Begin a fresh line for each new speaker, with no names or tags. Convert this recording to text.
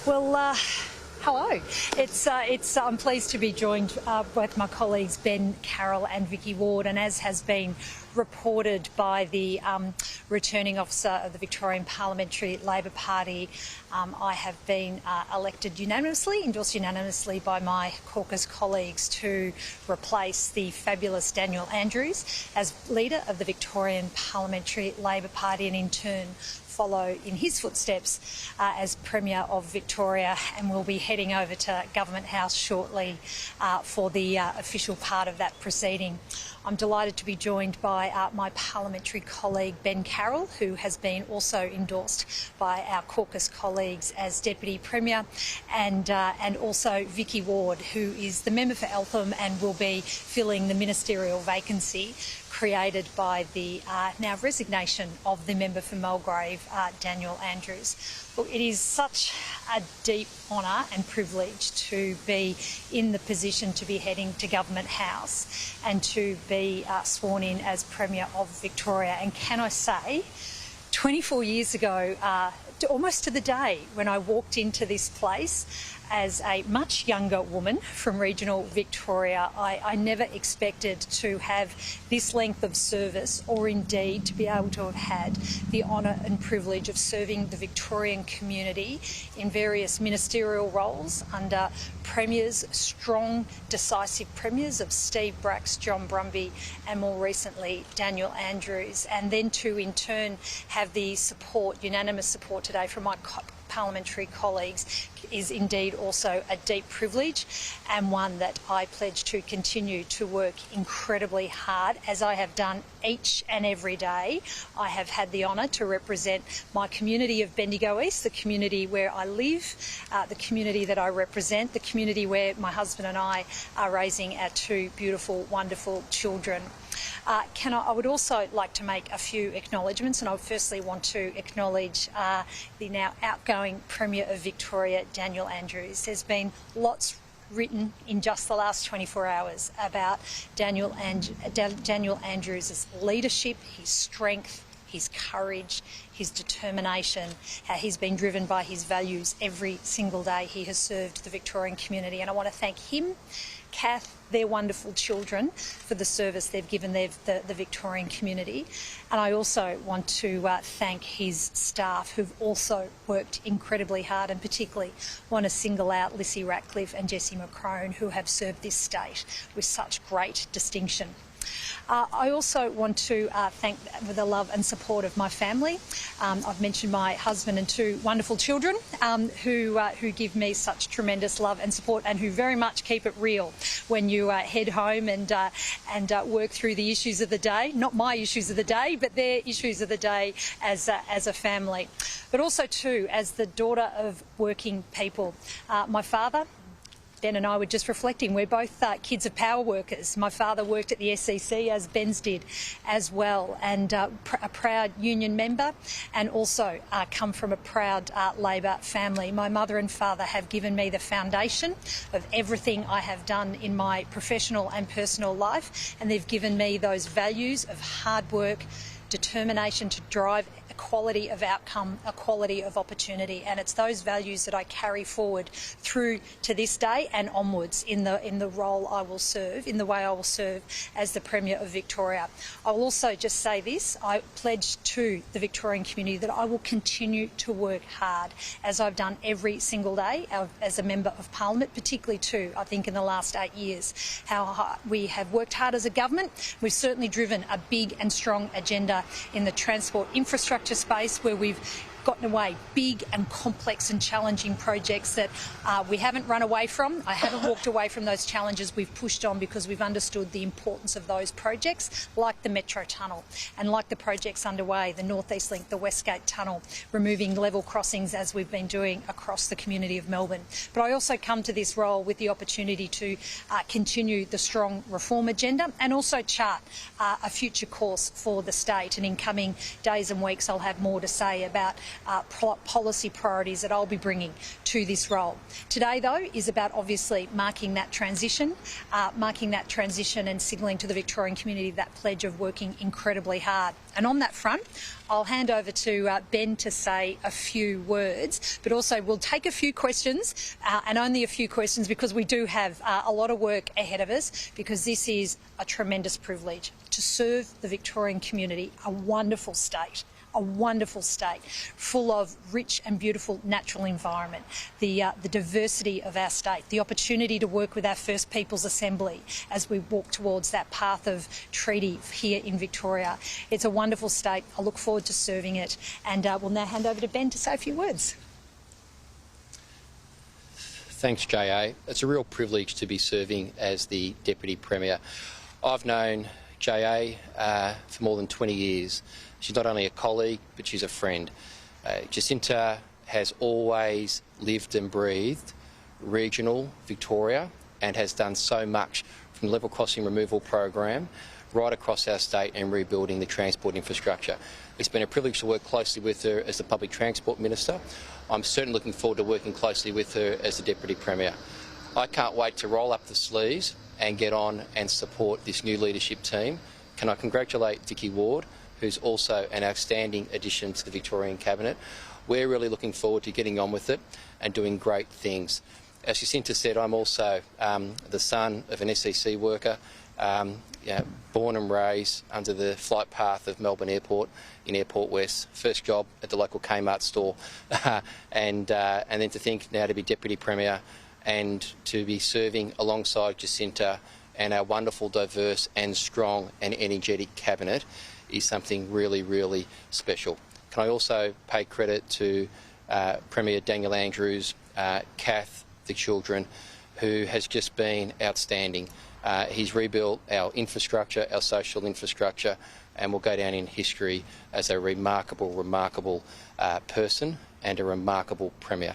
Well, hello. I'm pleased to be joined both my colleagues Ben Carroll and Vicky Ward, and as has been reported by the returning officer of the Victorian Parliamentary Labor Party, I have been elected unanimously, endorsed unanimously by my caucus colleagues to replace the fabulous Daniel Andrews as leader of the Victorian Parliamentary Labor Party, and in turn follow in his footsteps as Premier of Victoria, and we'll be heading over to Government House shortly for the official part of that proceeding. I'm delighted to be joined by my parliamentary colleague Ben Carroll, who has been also endorsed by our caucus colleagues as Deputy Premier, and also Vicky Ward, who is the member for Eltham and will be filling the ministerial vacancy created by the now resignation of the member for Mulgrave, Daniel Andrews. Look, it is such a deep honour and privilege to be in the position to be heading to Government House and to be sworn in as Premier of Victoria. And can I say, 24 years ago, almost to the day when I walked into this place as a much younger woman from regional Victoria, I never expected to have this length of service, or indeed to be able to have had the honour and privilege of serving the Victorian community in various ministerial roles under premiers, strong, decisive premiers of Steve Bracks, John Brumby and more recently Daniel Andrews, and then to in turn have the support, unanimous support today from my parliamentary colleagues is indeed also a deep privilege, and one that I pledge to continue to work incredibly hard, as I have done each and every day. I have had the honour to represent my community of Bendigo East, the community where I live, the community that I represent, the community where my husband and I are raising our two beautiful, wonderful children. I would also like to make a few acknowledgements, and I firstly want to acknowledge the now outgoing Premier of Victoria, Daniel Andrews. There's been lots written in just the last 24 hours about Daniel Andrews' leadership, his strength, his courage, his determination, how he's been driven by his values every single day he has served the Victorian community. And I want to thank him, Kath, their wonderful children, for the service they've given the Victorian community. And I also want to thank his staff, who've also worked incredibly hard, and particularly want to single out Lissy Ratcliffe and Jessie McCrone, who have served this state with such great distinction. I also want to thank the love and support of my family. I've mentioned my husband and two wonderful children who give me such tremendous love and support, and who very much keep it real when you head home and work through the issues of the day. Not my issues of the day, but their issues of the day as a family. But also too, as the daughter of working people. My father, Ben and I were just reflecting, we're both kids of power workers. My father worked at the SEC, as Ben's did as well, and a proud union member, and also come from a proud Labor family. My mother and father have given me the foundation of everything I have done in my professional and personal life, and they've given me those values of hard work, determination to drive equality of outcome, equality of opportunity, and it's those values that I carry forward through to this day and onwards in the role I will serve, in the way I will serve as the Premier of Victoria. I will also just say this: I pledge to the Victorian community that I will continue to work hard, as I've done every single day as a Member of Parliament, particularly too, I think, in the last 8 years. How we have worked hard as a government. We've certainly driven a big and strong agenda in the transport infrastructure space, where we've gotten away big and complex and challenging projects that we haven't run away from. I haven't walked away from those challenges. We've pushed on because we've understood the importance of those projects, like the Metro Tunnel and like the projects underway, the North East Link, the Westgate Tunnel, removing level crossings as we've been doing across the community of Melbourne. But I also come to this role with the opportunity to continue the strong reform agenda and also chart a future course for the state. And in coming days and weeks, I'll have more to say about policy priorities that I'll be bringing to this role. Today, though, is about obviously marking that transition and signalling to the Victorian community that pledge of working incredibly hard. And on that front, I'll hand over to Ben to say a few words, but also we'll take a few questions, and only a few questions, because we do have a lot of work ahead of us, because this is a tremendous privilege to serve the Victorian community, a wonderful state full of rich and beautiful natural environment, the diversity of our state, the opportunity to work with our First Peoples Assembly as we walk towards that path of treaty here in Victoria. It's a wonderful state. I look forward to serving it, and we'll now hand over to Ben to say a few words.
Thanks, JA. It's a real privilege to be serving as the Deputy Premier. I've known JA for more than 20 years. She's not only a colleague, but she's a friend. Jacinta has always lived and breathed regional Victoria and has done so much from the level crossing removal program right across our state and rebuilding the transport infrastructure. It's been a privilege to work closely with her as the Public Transport Minister. I'm certainly looking forward to working closely with her as the Deputy Premier. I can't wait to roll up the sleeves and get on and support this new leadership team. Can I congratulate Vicky Ward, who's also an outstanding addition to the Victorian Cabinet. We're really looking forward to getting on with it and doing great things. As Jacinta said, I'm also the son of an SEC worker, born and raised under the flight path of Melbourne Airport in Airport West. First job at the local Kmart store, and then to think now to be Deputy Premier and to be serving alongside Jacinta and our wonderful, diverse and strong and energetic Cabinet is something really, really special. Can I also pay credit to Premier Daniel Andrews, Kath, the children, who has just been outstanding. He's rebuilt our infrastructure, our social infrastructure, and will go down in history as a remarkable, remarkable person and a remarkable Premier.